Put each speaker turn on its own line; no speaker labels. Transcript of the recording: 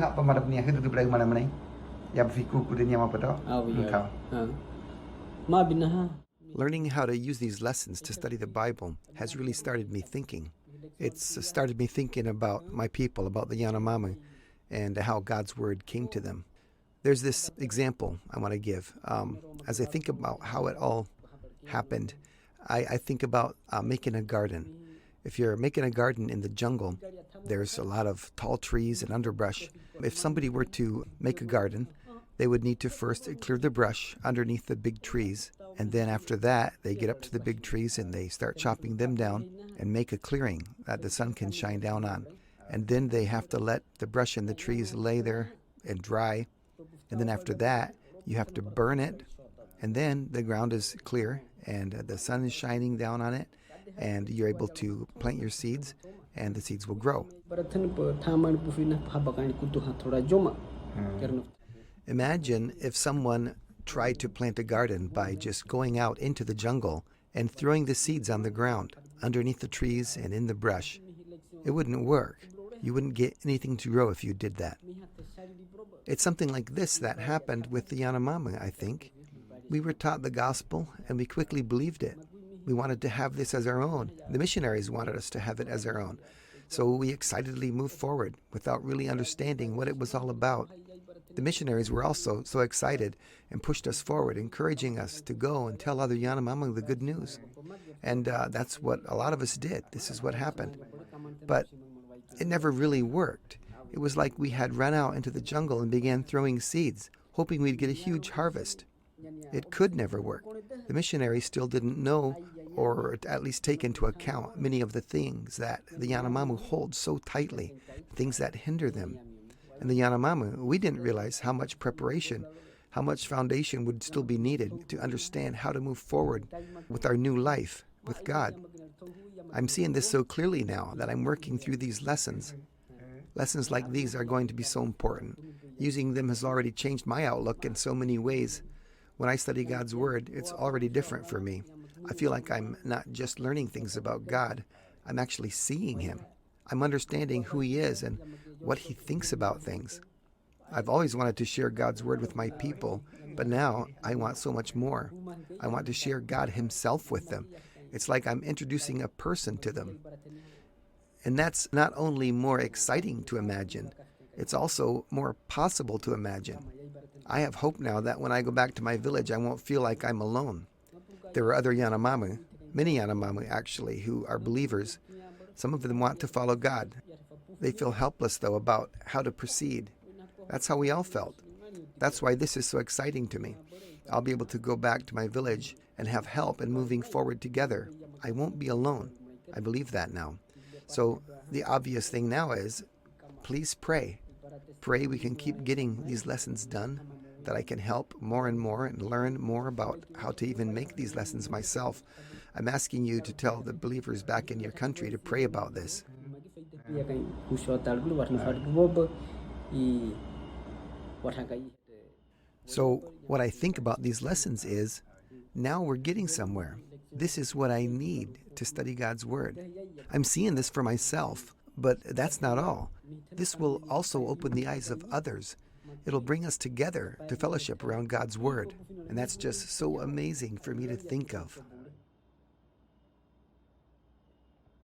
Hak pemadam ni aku tutup dari mana-mana. Ya berfikir kudanya apa tau? Engkau.
Ma binaha.
Learning how to use these lessons to study the Bible has really started me thinking. It's started me thinking about my people, about the Yanomami, and how God's Word came to them. There's this example I want to give. As I think about how it all happened, I think about making a garden. If you're making a garden in the jungle, there's a lot of tall trees and underbrush. If somebody were to make a garden, they would need to first clear the brush underneath the big trees. And then after that, they get up to the big trees and they start chopping them down and make a clearing that the sun can shine down on. And then they have to let the brush and the trees lay there and dry. And then after that, you have to burn it. And then the ground is clear and the sun is shining down on it. And you're able to plant your seeds and the seeds will grow. Imagine if someone tried to plant a garden by just going out into the jungle and throwing the seeds on the ground, underneath the trees and in the brush. It wouldn't work. You wouldn't get anything to grow if you did that. It's something like this that happened with the Yanomami, I think. We were taught the gospel and we quickly believed it. We wanted to have this as our own. The missionaries wanted us to have it as our own. So we excitedly moved forward without really understanding what it was all about. The missionaries were also so excited and pushed us forward, encouraging us to go and tell other Yanomami the good news. And that's what a lot of us did. This is what happened. But it never really worked. It was like we had run out into the jungle and began throwing seeds, hoping we'd get a huge harvest. It could never work. The missionaries still didn't know, or at least take into account, many of the things that the Yanomami hold so tightly, things that hinder them. And the Yanomami, we didn't realize how much preparation, how much foundation would still be needed to understand how to move forward with our new life, with God. I'm seeing this so clearly now that I'm working through these lessons. Lessons like these are going to be so important. Using them has already changed my outlook in so many ways. When I study God's Word, it's already different for me. I feel like I'm not just learning things about God, I'm actually seeing Him. I'm understanding who He is and what He thinks about things. I've always wanted to share God's Word with my people, but now I want so much more. I want to share God Himself with them. It's like I'm introducing a person to them. And that's not only more exciting to imagine, it's also more possible to imagine. I have hope now that when I go back to my village, I won't feel like I'm alone. There are other Yanomami, many Yanomami actually, who are believers. Some of them want to follow God. They feel helpless, though, about how to proceed. That's how we all felt. That's why this is so exciting to me. I'll be able to go back to my village and have help in moving forward together. I won't be alone. I believe that now. So the obvious thing now is, please pray. Pray we can keep getting these lessons done, that I can help more and more and learn more about how to even make these lessons myself. I'm asking you to tell the believers back in your country to pray about this. So what I think about these lessons is, now we're getting somewhere. This is what I need to study God's Word. I'm seeing this for myself, but that's not all. This will also open the eyes of others. It'll bring us together to fellowship around God's Word. And that's just so amazing for me to think of.